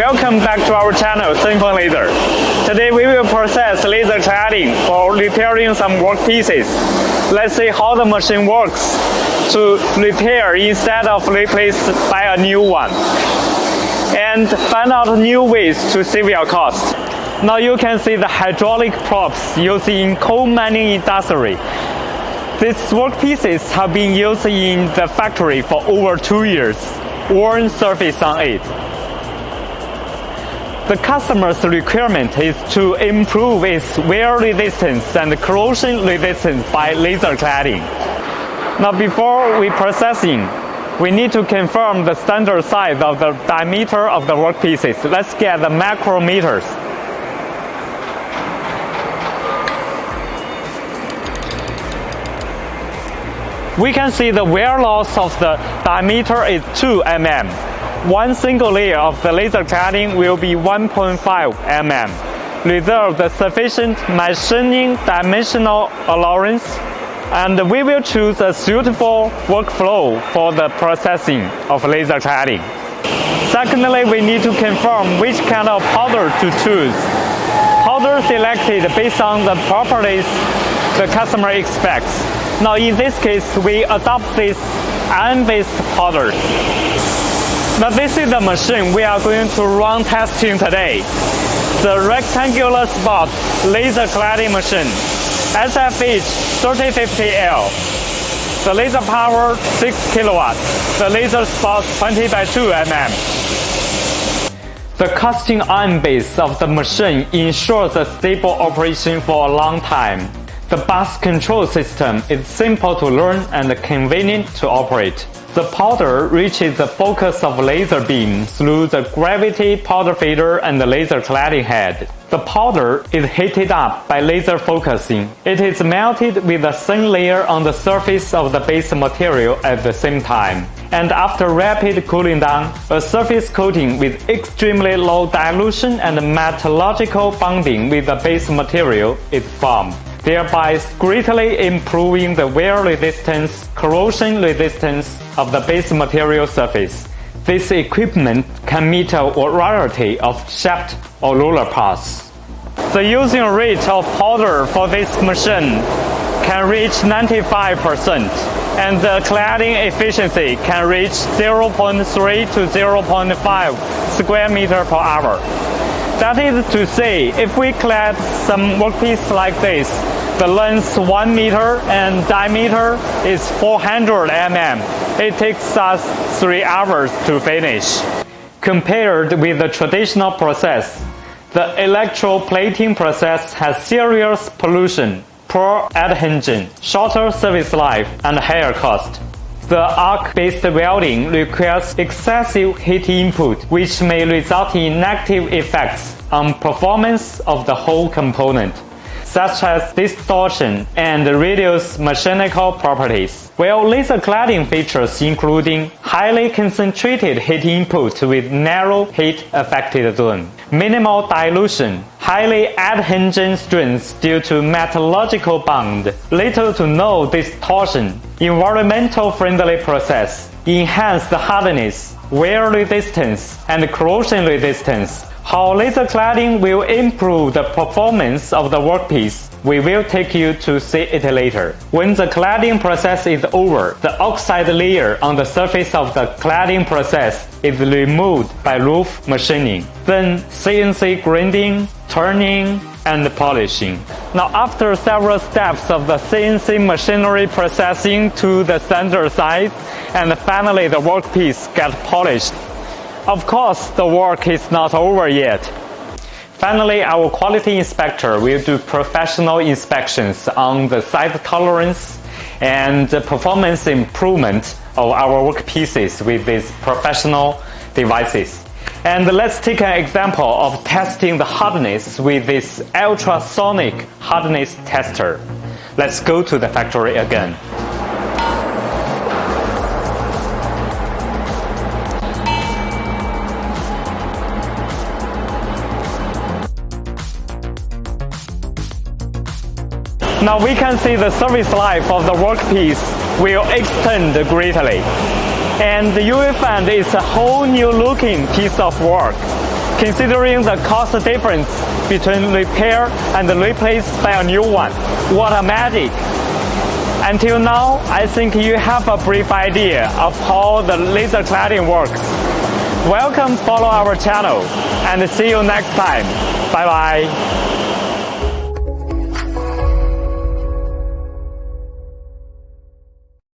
Welcome back to our channel, Simple Laser. Today we will process laser cladding for repairing some workpieces. Let's see how the machine works to repair instead of replace by a new one. And find out new ways to save your cost. Now you can see the hydraulic props used in coal mining industry. These workpieces have been used in the factory for over 2 years. Worn surface on it. The customer's requirement is to improve its wear resistance and corrosion resistance by laser cladding. Now before we processing, we need to confirm the standard size of the diameter of the workpieces. Let's get the micrometers. We can see the wear loss of the diameter is 2 mm. One single layer of the laser cladding will be 1.5 mm. Reserve the sufficient machining dimensional allowance, and we will choose a suitable workflow for the processing of laser cladding. Secondly, we need to confirm which kind of powder to choose. Powder selected based on the properties the customer expects. Now in this case, we adopt this iron-based powder. Now this is the machine we are going to run testing today. The rectangular spot laser cladding machine, SFH3050L. The laser power 6 kilowatts. The laser spot 20 by 2 mm. The casting iron base of the machine ensures a stable operation for a long time. The bus control system is simple to learn and convenient to operate. The powder reaches the focus of laser beam through the gravity powder feeder and the laser cladding head. The powder is heated up by laser focusing. It is melted with a thin layer on the surface of the base material at the same time. And after rapid cooling down, a surface coating with extremely low dilution and metallurgical bonding with the base material is formed, thereby greatly improving the wear resistance, corrosion resistance of the base material surface. This equipment can meet a variety of shaped or roller paths. The using rate of powder for this machine can reach 95%, and the cladding efficiency can reach 0.3 to 0.5 square meter per hour. That is to say, if we clad some workpiece like this, the length 1 meter and diameter is 400 mm. It takes us 3 hours to finish. Compared with the traditional process, the electroplating process has serious pollution, poor adhesion, shorter service life, and higher cost. The arc-based welding requires excessive heat input, which may result in negative effects on performance of the whole component, such as distortion and reduced mechanical properties. While laser cladding features including highly concentrated heat input with narrow heat affected zone, minimal dilution, highly adhesion strength due to metallurgical bond, little to no distortion, environmental friendly process, enhanced hardness, wear resistance, and corrosion resistance. How laser cladding will improve the performance of the workpiece, we will take you to see it later. When the cladding process is over, the oxide layer on the surface of the cladding process is removed by roof machining, then CNC grinding, turning, and polishing. Now after several steps of the CNC machinery processing to the standard size, and finally the workpiece gets polished. Of course, the work is not over yet. Finally, our quality inspector will do professional inspections on the size tolerance and performance improvement of our workpieces with these professional devices. And let's take an example of testing the hardness with this ultrasonic hardness tester. Let's go to the factory again. Now we can see the service life of the workpiece will extend greatly. And you will find it's a whole new looking piece of work. considering the cost difference between repair and replace by a new one. What a magic! Until now, I think you have a brief idea of how the laser cladding works. Welcome, follow our channel, and see you next time. Bye bye.